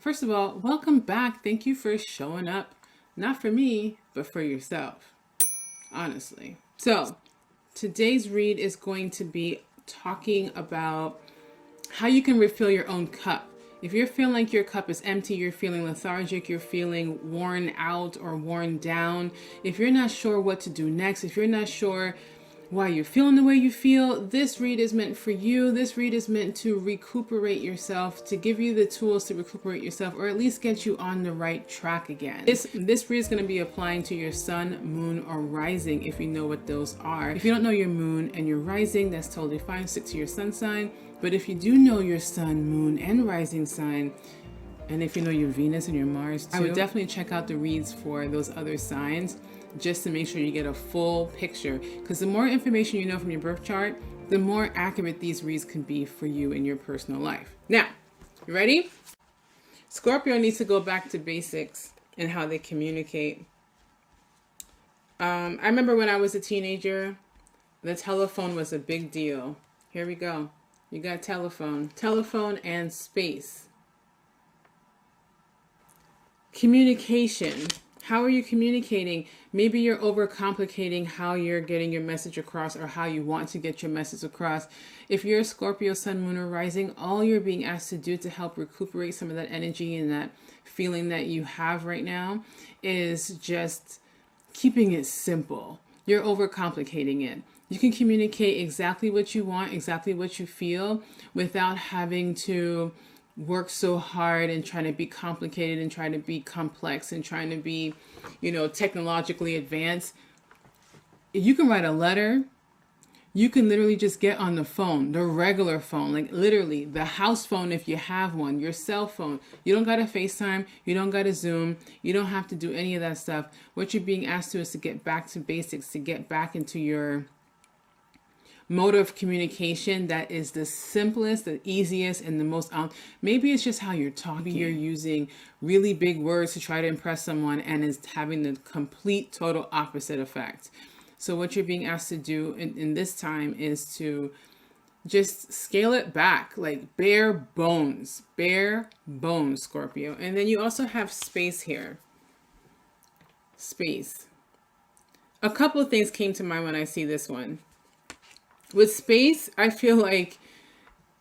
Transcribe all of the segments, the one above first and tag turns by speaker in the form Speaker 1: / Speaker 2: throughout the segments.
Speaker 1: First of all, welcome back. Thank you for showing up, not for me, but for yourself, honestly. So today's read is going to be talking about how you can refill your own cup. If you're feeling like your cup is empty, you're feeling lethargic, you're feeling worn out or worn down, if you're not sure what to do next, if you're not sure why you're feeling the way you feel, this read is meant for you. This read is meant to recuperate yourself, to give you the tools to recuperate yourself, or at least get you on the right track again. This read is going to be applying to your sun, moon, or rising, if you know what those are. If you don't know your moon and your rising, that's totally fine. Stick to your sun sign. But if you do know your sun, moon, and rising sign, and if you know your Venus and your Mars too, I would definitely check out the reads for those other signs, just to make sure you get a full picture. Because the more information you know from your birth chart, the more accurate these reads can be for you in your personal life. Now, you ready? Scorpio needs to go back to basics and how they communicate. I remember when I was a teenager, the telephone was a big deal. Here we go. You got telephone and space. Communication. How are you communicating? Maybe you're overcomplicating how you're getting your message across, or how you want to get your message across. If you're a Scorpio, sun, moon, or rising, all you're being asked to do to help recuperate some of that energy and that feeling that you have right now is just keeping it simple. You're overcomplicating it. You can communicate exactly what you want, exactly what you feel, without having to work so hard and trying to be complicated and trying to be complex and trying to be, technologically advanced. You can write a letter. You can literally just get on the phone, the regular phone, like literally the house phone if you have one, your cell phone. You don't got to FaceTime. You don't got to Zoom. You don't have to do any of that stuff. What you're being asked to is to get back to basics, to get back into your mode of communication that is the simplest, the easiest, and the most maybe it's just how you're talking. Maybe you're using really big words to try to impress someone and it's having the complete total opposite effect. So what you're being asked to do in this time is to just scale it back, like bare bones, Scorpio. And then you also have space here. Space. A couple of things came to mind when I see this one. With space, I feel like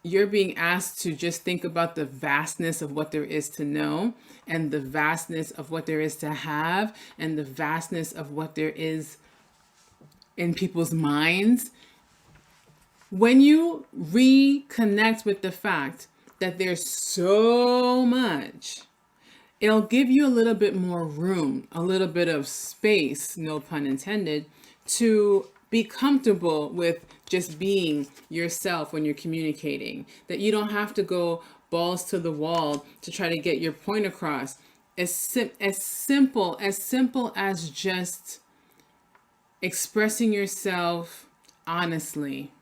Speaker 1: you're being asked to just think about the vastness of what there is to know, and the vastness of what there is to have, and the vastness of what there is in people's minds. When you reconnect with the fact that there's so much, it'll give you a little bit more room, a little bit of space, no pun intended, to be comfortable with just being yourself when you're communicating. That you don't have to go balls to the wall to try to get your point across. As simple as just expressing yourself honestly.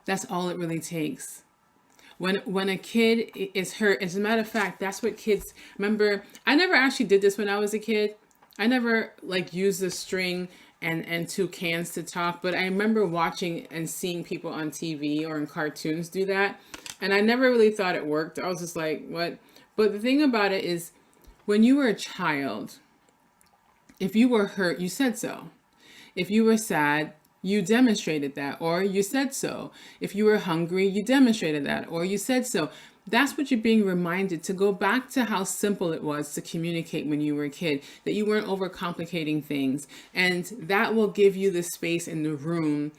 Speaker 1: That's all it really takes. When a kid is hurt, as a matter of fact, that's what kids remember. I never actually did this when I was a kid. I never used the string and two cans to talk, but I remember watching and seeing people on TV or in cartoons do that, and I never really thought it worked. I was just like, what? But the thing about it is, when you were a child, if you were hurt, you said so. If you were sad, you demonstrated that, or you said so. If you were hungry, you demonstrated that, or you said so. That's what you're being reminded, to go back to how simple it was to communicate when you were a kid, that you weren't overcomplicating things. And that will give you the space in the room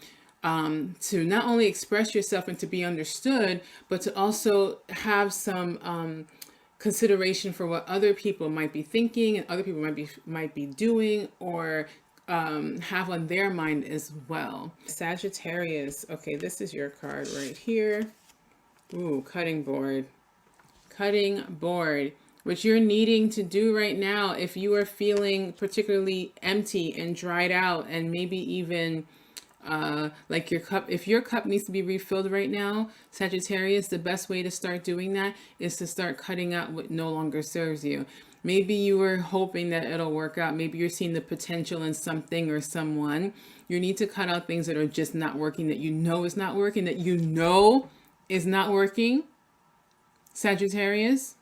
Speaker 1: to not only express yourself and to be understood, but to also have some consideration for what other people might be thinking and other people might be doing, or have on their mind as well. Sagittarius. Okay, this is your card right here. Ooh, cutting board. Cutting board. What you're needing to do right now, if you are feeling particularly empty and dried out, and maybe even like your cup, if your cup needs to be refilled right now, Sagittarius, the best way to start doing that is to start cutting out what no longer serves you. Maybe you were hoping that it'll work out. Maybe you're seeing the potential in something or someone. You need to cut out things that are just not working, that you know is not working, that you know is not working, Sagittarius.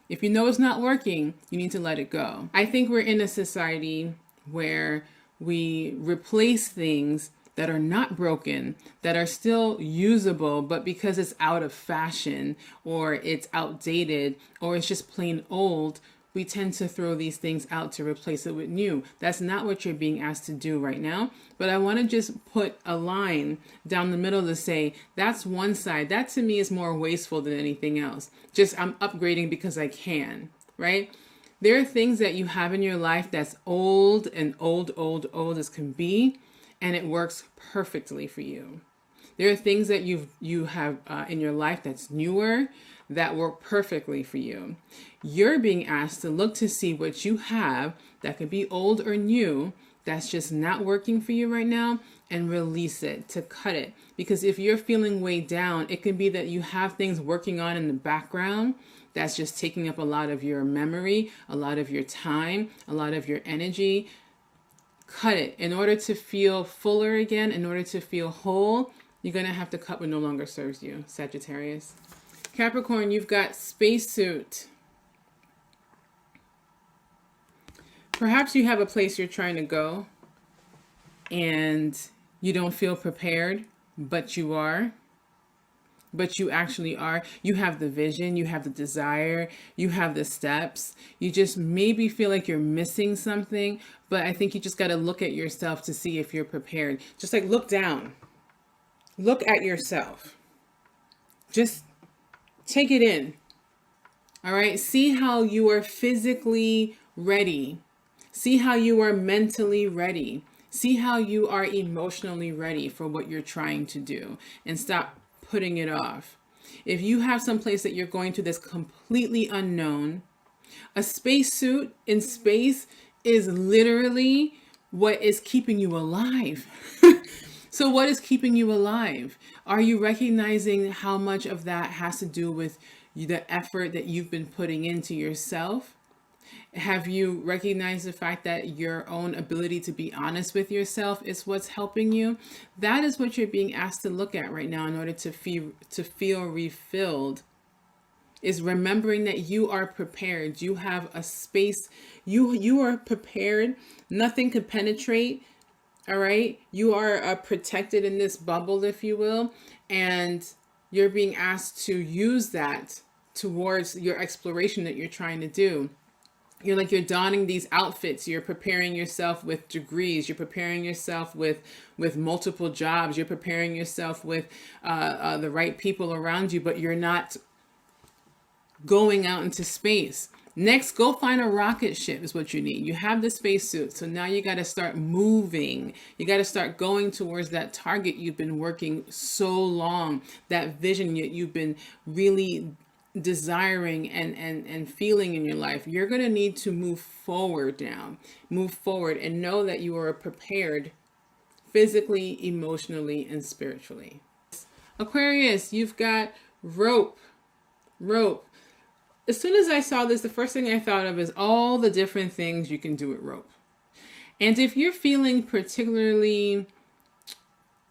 Speaker 1: If you know it's not working, you need to let it go. I think we're in a society where we replace things that are not broken, that are still usable, but because it's out of fashion or it's outdated or it's just plain old, we tend to throw these things out to replace it with new. That's not what you're being asked to do right now. But I want to just put a line down the middle to say that's one side. That to me is more wasteful than anything else. Just I'm upgrading because I can, right? There are things that you have in your life that's old and old as can be, and it works perfectly for you. There are things that you have in your life that's newer that work perfectly for you. You're being asked to look to see what you have that could be old or new that's just not working for you right now and release it, to cut it. Because if you're feeling weighed down, it can be that you have things working on in the background that's just taking up a lot of your memory, a lot of your time, a lot of your energy. Cut it. In order to feel fuller again, in order to feel whole, you're going to have to cut what no longer serves you, Sagittarius. Capricorn, you've got spacesuit. Perhaps you have a place you're trying to go and you don't feel prepared, but you are. But you actually are. You have the vision, you have the desire, you have the steps. You just maybe feel like you're missing something, but I think you just got to look at yourself to see if you're prepared. Just like look down. Look at yourself. Just take it in. All right. See how you are physically ready. See how you are mentally ready. See how you are emotionally ready for what you're trying to do, and stop putting it off. If you have some place that you're going to that's completely unknown, a spacesuit in space is literally what is keeping you alive. So what is keeping you alive? Are you recognizing how much of that has to do with the effort that you've been putting into yourself? Have you recognized the fact that your own ability to be honest with yourself is what's helping you? That is what you're being asked to look at right now in order to feel refilled. Is remembering that you are prepared. You have a space. You are prepared. Nothing can penetrate. All right. You are protected in this bubble, if you will, and you're being asked to use that towards your exploration that you're trying to do. You're donning these outfits. You're preparing yourself with degrees. You're preparing yourself with multiple jobs. You're preparing yourself with the right people around you, but you're not going out into space. Next, go find a rocket ship is what you need. You have the spacesuit. So now you got to start moving. You got to start going towards that target you've been working so long, that vision you've been really desiring and feeling in your life. You're going to need to move forward now. Move forward and know that you are prepared physically, emotionally, and spiritually. Aquarius, you've got rope. As soon as I saw this, the first thing I thought of is all the different things you can do with rope. And if you're feeling particularly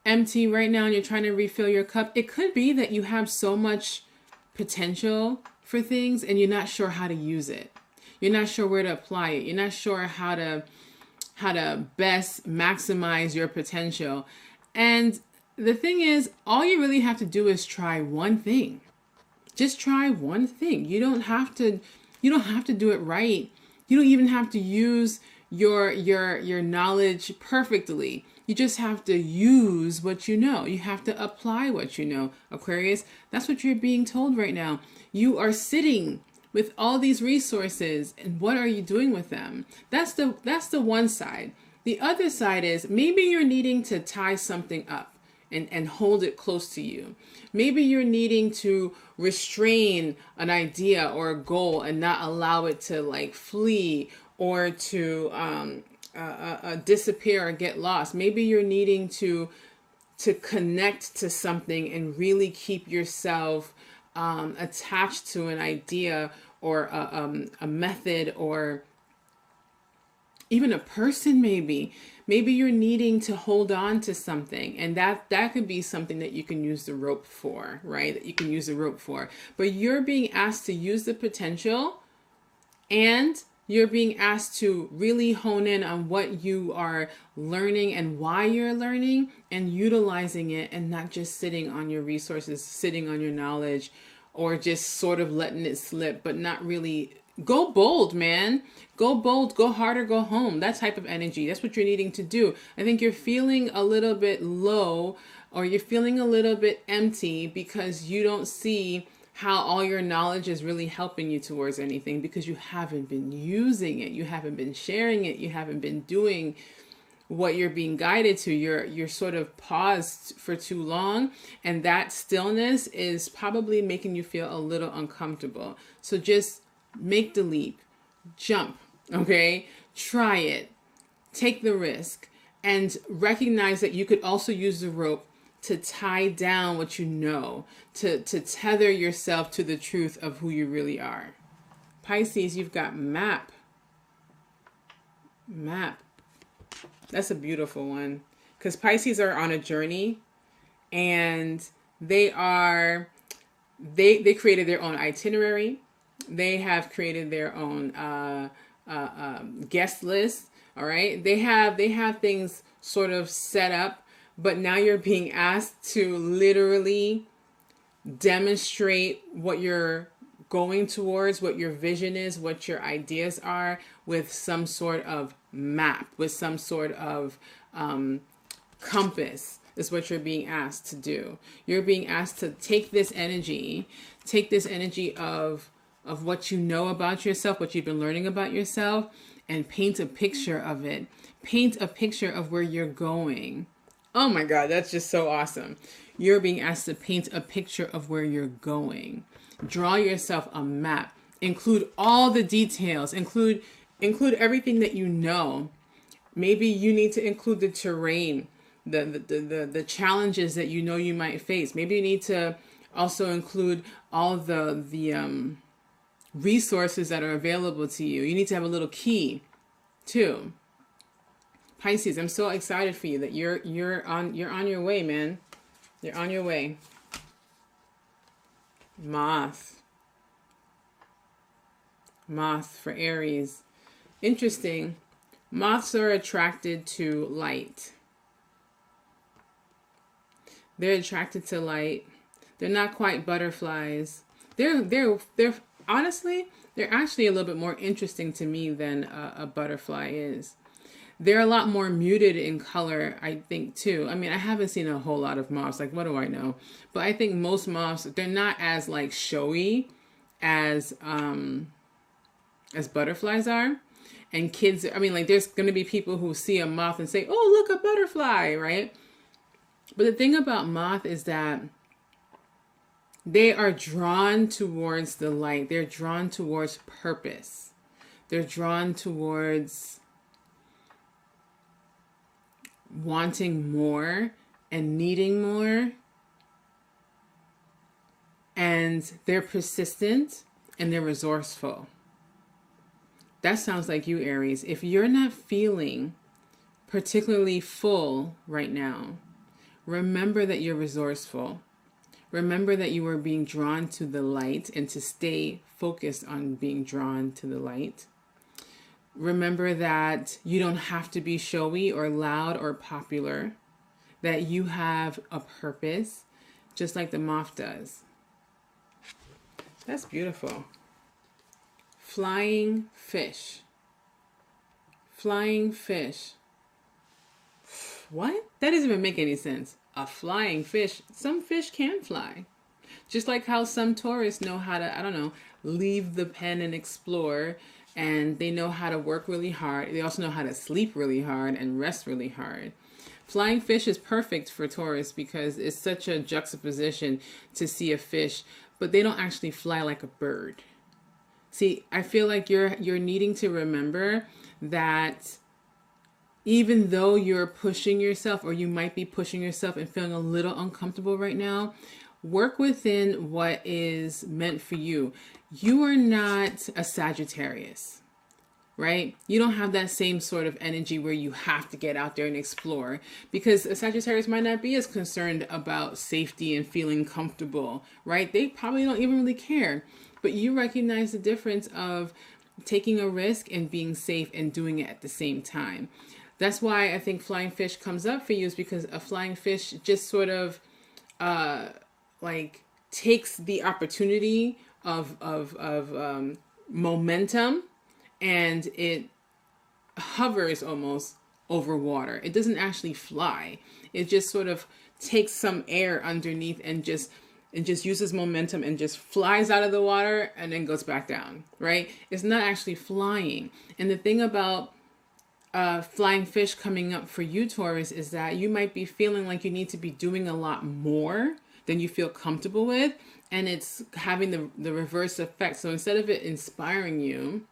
Speaker 1: empty right now and you're trying to refill your cup, it could be that you have so much potential for things and you're not sure how to use it. You're not sure where to apply it. You're not sure how to best maximize your potential. And the thing is, all you really have to do is try one thing. Just try one thing. You don't have to do it right. You don't even have to use your knowledge perfectly. You just have to use what you know. You have to apply what you know. Aquarius, that's what you're being told right now. You are sitting with all these resources, and what are you doing with them? That's the one side. The other side is maybe you're needing to tie something up and hold it close to you. Maybe you're needing to restrain an idea or a goal and not allow it to like flee or to disappear or get lost. Maybe you're needing to connect to something and really keep yourself attached to an idea or a method or even a person. Maybe you're needing to hold on to something, and that could be something that you can use the rope for, right? That you can use the rope for. But you're being asked to use the potential And you're being asked to really hone in on what you are learning and why you're learning and utilizing it, and not just sitting on your resources, sitting on your knowledge, or just sort of letting it slip, but not really. Go bold, man. Go bold, go hard or go home. That type of energy. That's what you're needing to do. I think you're feeling a little bit low, or you're feeling a little bit empty because you don't see how all your knowledge is really helping you towards anything, because you haven't been using it. You haven't been sharing it. You haven't been doing what you're being guided to. You're sort of paused for too long, and that stillness is probably making you feel a little uncomfortable. So just make the leap, jump, okay? Try it, take the risk, and recognize that you could also use the rope to tie down what you know, to tether yourself to the truth of who you really are. Pisces, you've got map. Map. That's a beautiful one, because Pisces are on a journey, and they created their own itinerary. They have created their own guest list. All right. They have things sort of set up, but now you're being asked to literally demonstrate what you're going towards, what your vision is, what your ideas are, with some sort of map, with some sort of compass, is what you're being asked to do. You're being asked to take this energy of what you know about yourself, what you've been learning about yourself, and paint a picture of it. Paint a picture of where you're going. Oh my God, that's just so awesome. You're being asked to paint a picture of where you're going. Draw yourself a map. Include all the details. Include everything that you know. Maybe you need to include the terrain, the challenges that you know you might face. Maybe you need to also include all the resources that are available to you. You need to have a little key too. Pisces, I'm so excited for you that you're on your way, man. You're on your way. Moth for Aries. Interesting. Moths are attracted to light. They're attracted to light. They're not quite butterflies. They're honestly, they're actually a little bit more interesting to me than a butterfly is. They're a lot more muted in color, I think, too. I mean, I haven't seen a whole lot of moths. Like, what do I know? But I think most moths, they're not as like showy as butterflies are. And kids, I mean, like, there's going to be people who see a moth and say, "Oh, look, a butterfly," right? But the thing about moth is that they are drawn towards the light. They're drawn towards purpose. They're drawn towards wanting more and needing more. And they're persistent and they're resourceful. That sounds like you, Aries. If you're not feeling particularly full right now, remember that you're resourceful. Remember that you are being drawn to the light, and to stay focused on being drawn to the light. Remember that you don't have to be showy or loud or popular, that you have a purpose, just like the moth does. That's beautiful. Flying fish. Flying fish. What? That doesn't even make any sense. A flying fish. Some fish can fly. Just like how some Taurus know how to, I don't know, leave the pen and explore. And they know how to work really hard. They also know how to sleep really hard and rest really hard. Flying fish is perfect for Taurus because it's such a juxtaposition to see a fish, but they don't actually fly like a bird. See, I feel like you're needing to remember that even though you're pushing yourself, or you might be pushing yourself and feeling a little uncomfortable right now, work within what is meant for you. You are not a Sagittarius, right? You don't have that same sort of energy where you have to get out there and explore, because a Sagittarius might not be as concerned about safety and feeling comfortable, right? They probably don't even really care. But you recognize the difference of taking a risk and being safe and doing it at the same time. That's why I think flying fish comes up for you, is because a flying fish just sort of like takes the opportunity of momentum, and it hovers almost over water. It doesn't actually fly. It just sort of takes some air underneath and just uses momentum and just flies out of the water and then goes back down, right? It's not actually flying. And the thing about flying fish coming up for you, Taurus, is that you might be feeling like you need to be doing a lot more than you feel comfortable with, and it's having the reverse effect. So instead of it inspiring you,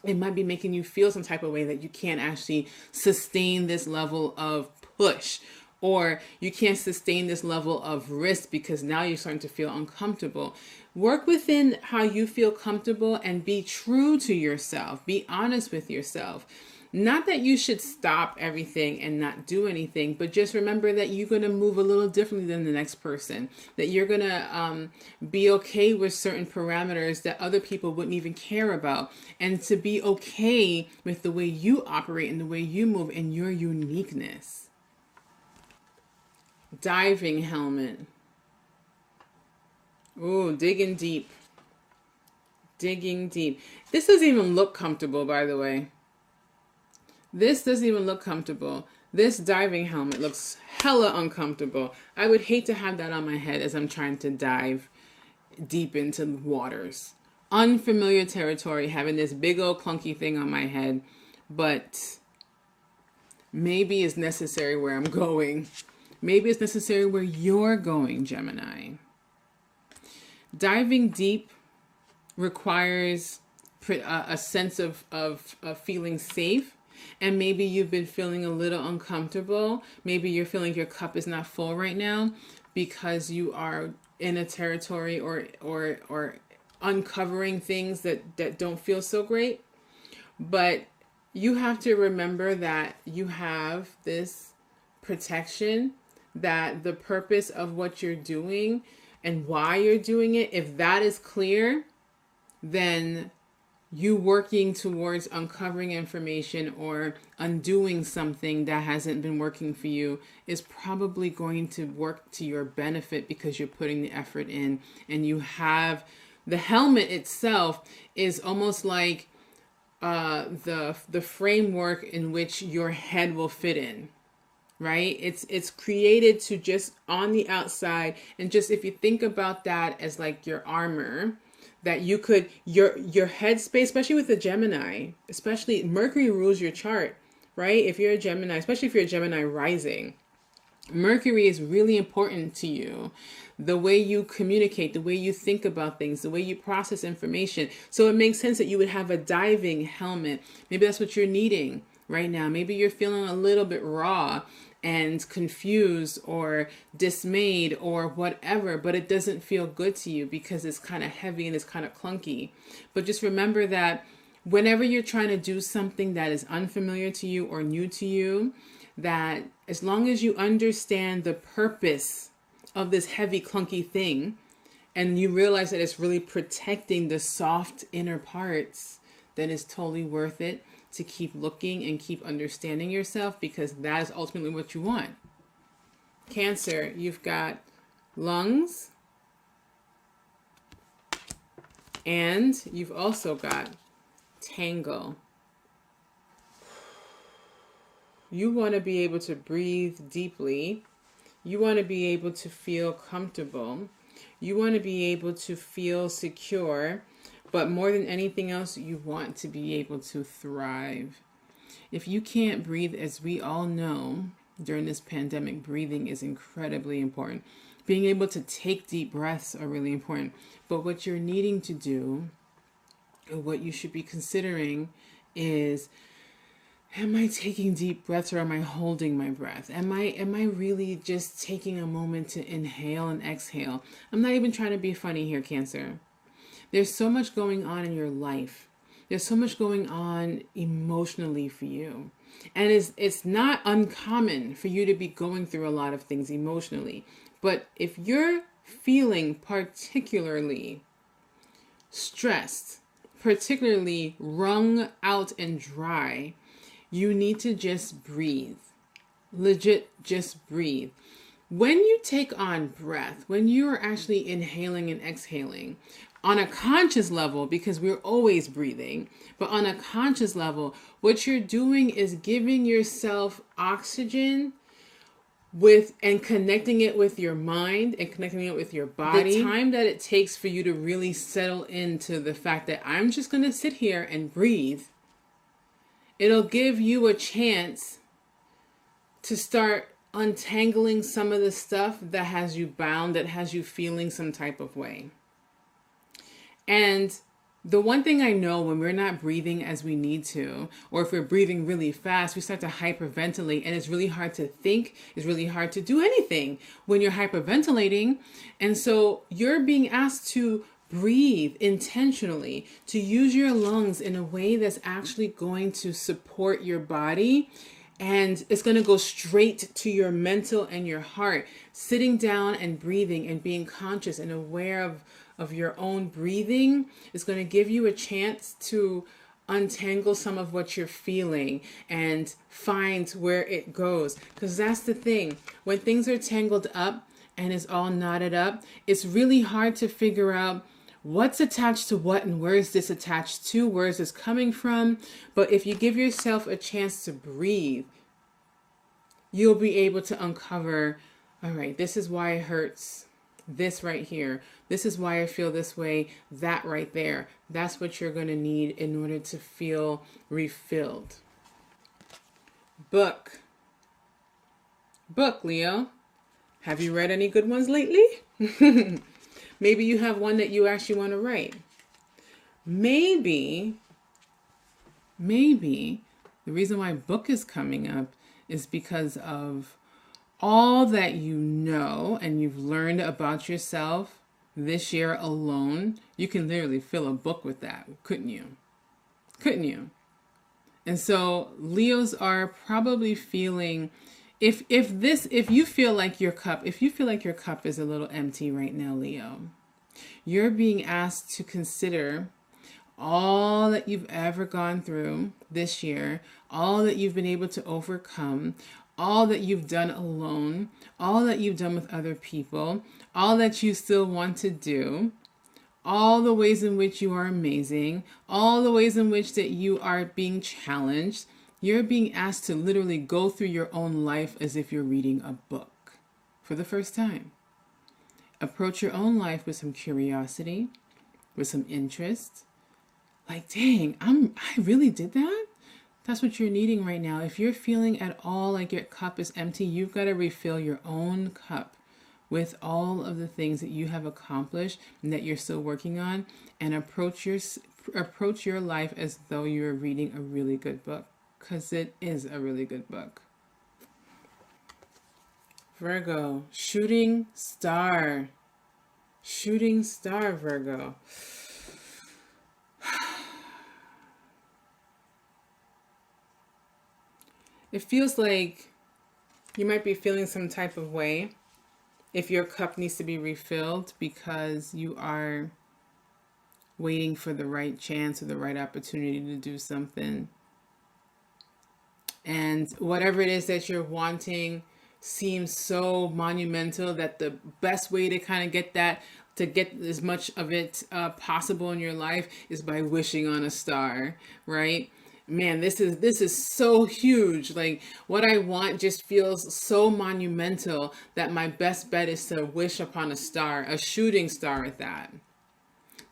Speaker 1: it might be making you feel some type of way that you can't actually sustain this level of push, or you can't sustain this level of risk because now you're starting to feel uncomfortable. Work within how you feel comfortable and be true to yourself. Be honest with yourself. Not that you should stop everything and not do anything, but just remember that you're going to move a little differently than the next person, that you're going to be okay with certain parameters that other people wouldn't even care about, and to be okay with the way you operate and the way you move and your uniqueness. Diving helmet. Ooh, digging deep. Digging deep. This doesn't even look comfortable, by the way. This doesn't even look comfortable. This diving helmet looks hella uncomfortable. I would hate to have that on my head as I'm trying to dive deep into waters. Unfamiliar territory, having this big old clunky thing on my head, but maybe it's necessary where I'm going. Maybe it's necessary where you're going, Gemini. Diving deep requires a sense of feeling safe. And maybe you've been feeling a little uncomfortable. Maybe you're feeling your cup is not full right now because you are in a territory or uncovering things that don't feel so great. But you have to remember that you have this protection, that the purpose of what you're doing and why you're doing it, if that is clear, then you working towards uncovering information or undoing something that hasn't been working for you is probably going to work to your benefit because you're putting the effort in, and you have the helmet itself is almost like the framework in which your head will fit in, right? It's created to just on the outside, and just if you think about that as like your armor, that you could, your headspace, especially with the Gemini, especially Mercury rules your chart, right? If you're a Gemini, especially if you're a Gemini rising, Mercury is really important to you. The way you communicate, the way you think about things, the way you process information. So it makes sense that you would have a diving helmet. Maybe that's what you're needing right now. Maybe you're feeling a little bit raw and confused or dismayed or whatever, but it doesn't feel good to you because it's kind of heavy and it's kind of clunky. But just remember that whenever you're trying to do something that is unfamiliar to you or new to you, that as long as you understand the purpose of this heavy clunky thing and you realize that it's really protecting the soft inner parts, then it's totally worth it to keep looking and keep understanding yourself, because that is ultimately what you want. Cancer, you've got lungs, and you've also got tangle. You want to be able to breathe deeply. You want to be able to feel comfortable. You want to be able to feel secure. But more than anything else, you want to be able to thrive. If you can't breathe, as we all know, during this pandemic, breathing is incredibly important. Being able to take deep breaths are really important. But what you're needing to do, and what you should be considering is, am I taking deep breaths or am I holding my breath? Am I really just taking a moment to inhale and exhale? I'm not even trying to be funny here, Cancer. There's so much going on in your life. There's so much going on emotionally for you. And it's not uncommon for you to be going through a lot of things emotionally. But if you're feeling particularly stressed, particularly wrung out and dry, you need to just breathe. Legit, just breathe. When you take on breath, when you are actually inhaling and exhaling on a conscious level, because we're always breathing, but on a conscious level, what you're doing is giving yourself oxygen with and connecting it with your mind and connecting it with your body. The time that it takes for you to really settle into the fact that I'm just going to sit here and breathe, it'll give you a chance to start untangling some of the stuff that has you bound, that has you feeling some type of way. And the one thing I know, when we're not breathing as we need to, or if we're breathing really fast, we start to hyperventilate, and it's really hard to think. It's really hard to do anything when you're hyperventilating. And so you're being asked to breathe intentionally, to use your lungs in a way that's actually going to support your body. And it's going to go straight to your mental and your heart. Sitting down and breathing and being conscious and aware of your own breathing is going to give you a chance to untangle some of what you're feeling and find where it goes. Because that's the thing. When things are tangled up and it's all knotted up, it's really hard to figure out what's attached to what and where is this attached to, where is this coming from. But if you give yourself a chance to breathe, you'll be able to uncover, all right, this is why it hurts, this right here. This is why I feel this way, that right there. That's what you're going to need in order to feel refilled. Book, Leo. Have you read any good ones lately? Maybe you have one that you actually want to write. Maybe the reason why book is coming up is because of all that you know and you've learned about yourself this year alone. You can literally fill a book with that, couldn't you? And so Leos are probably feeling, if you feel like your cup is a little empty right now, Leo, you're being asked to consider all that you've ever gone through this year, all that you've been able to overcome, all that you've done alone, all that you've done with other people, all that you still want to do, all the ways in which you are amazing, all the ways in which that you are being challenged. You're being asked to literally go through your own life as if you're reading a book for the first time. Approach your own life with some curiosity, with some interest. Like, dang, I really did that? That's what you're needing right now. If you're feeling at all like your cup is empty, you've got to refill your own cup with all of the things that you have accomplished and that you're still working on, and approach your life as though you're reading a really good book, because it is a really good book. Virgo, shooting star, Virgo. It feels like you might be feeling some type of way if your cup needs to be refilled because you are waiting for the right chance or the right opportunity to do something. And whatever it is that you're wanting seems so monumental that the best way to kind of get that, to get as much of it possible in your life, is by wishing on a star, right? Man, this is so huge. Like, what I want just feels so monumental that my best bet is to wish upon a star, a shooting star at that.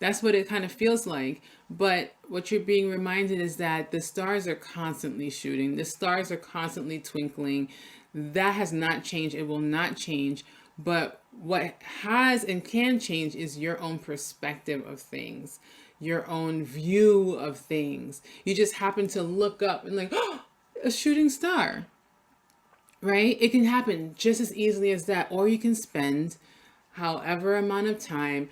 Speaker 1: That's what it kind of feels like. But what you're being reminded is that the stars are constantly shooting. The stars are constantly twinkling. That has not changed. It will not change. But what has and can change is your own perspective of things, your own view of things. You just happen to look up and like, oh, a shooting star, right? It can happen just as easily as that. Or you can spend however amount of time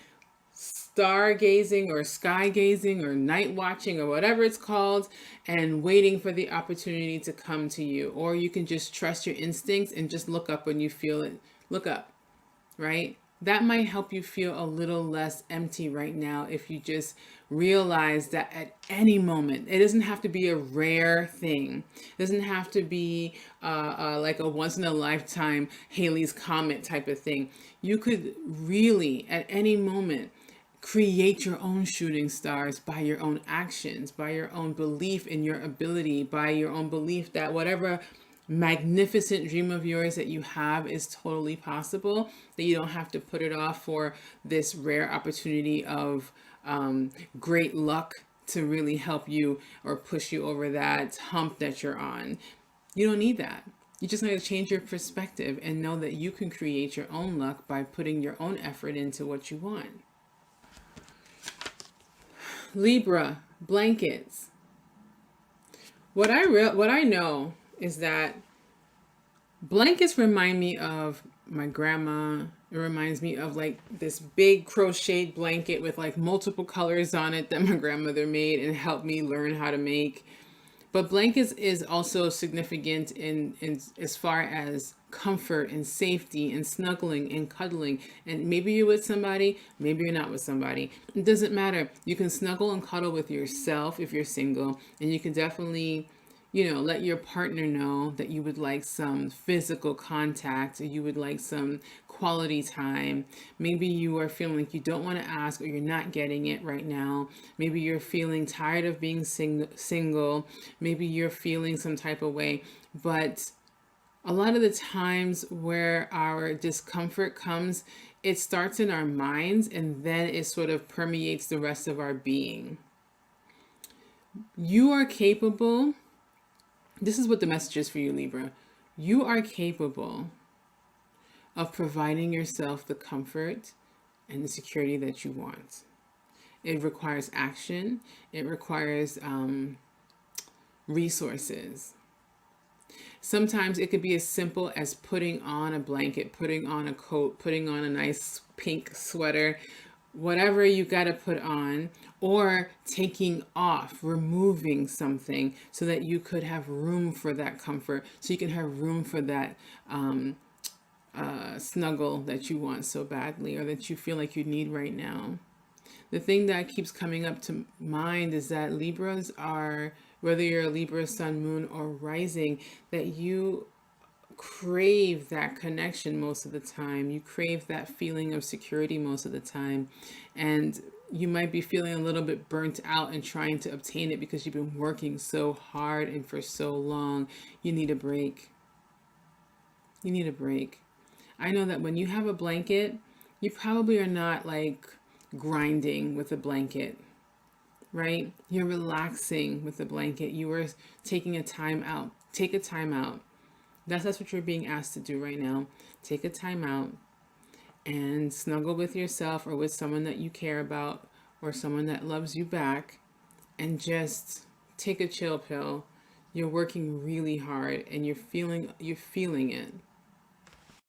Speaker 1: stargazing or sky gazing or night watching or whatever it's called, and waiting for the opportunity to come to you. Or you can just trust your instincts and just look up when you feel it. Look up, right? That might help you feel a little less empty right now if you just realize that at any moment, it doesn't have to be a rare thing. It doesn't have to be like a once in a lifetime Halley's Comet type of thing. You could really, at any moment, create your own shooting stars by your own actions, by your own belief in your ability, by your own belief that whatever magnificent dream of yours that you have is totally possible, that you don't have to put it off for this rare opportunity of great luck to really help you or push you over that hump that you're on. You don't need that. You just need to change your perspective and know that you can create your own luck by putting your own effort into what you want. Libra, blankets. What I know is that blankets remind me of my grandma. It reminds me of like this big crocheted blanket with like multiple colors on it that my grandmother made and helped me learn how to make. But blankets is also significant in as far as comfort and safety and snuggling and cuddling. And maybe you're with somebody, maybe you're not with somebody. It doesn't matter. You can snuggle and cuddle with yourself if you're single, and you can definitely, let your partner know that you would like some physical contact, or you would like some quality time. Maybe you are feeling like you don't want to ask, or you're not getting it right now. Maybe you're feeling tired of being single. Maybe you're feeling some type of way. But a lot of the times where our discomfort comes, it starts in our minds and then it sort of permeates the rest of our being. You are capable. This is what the message is for you, Libra. You are capable of providing yourself the comfort and the security that you want. It requires action. It requires resources. Sometimes it could be as simple as putting on a blanket, putting on a coat, putting on a nice pink sweater, whatever you got to put on, or taking off, removing something so that you could have room for that comfort, so you can have room for that snuggle that you want so badly or that you feel like you need right now. The thing that keeps coming up to mind is that Libras are, whether you're a Libra, sun, moon, or rising, that you crave that connection most of the time. You crave that feeling of security most of the time. And you might be feeling a little bit burnt out and trying to obtain it because you've been working so hard and for so long. You need a break. You need a break. I know that when you have a blanket, you probably are not like grinding with a blanket, right? You're relaxing with the blanket. You are taking a time out. Take a time out. That's what you're being asked to do right now. Take a time out and snuggle with yourself or with someone that you care about or someone that loves you back, and just take a chill pill. You're working really hard and you're feeling it.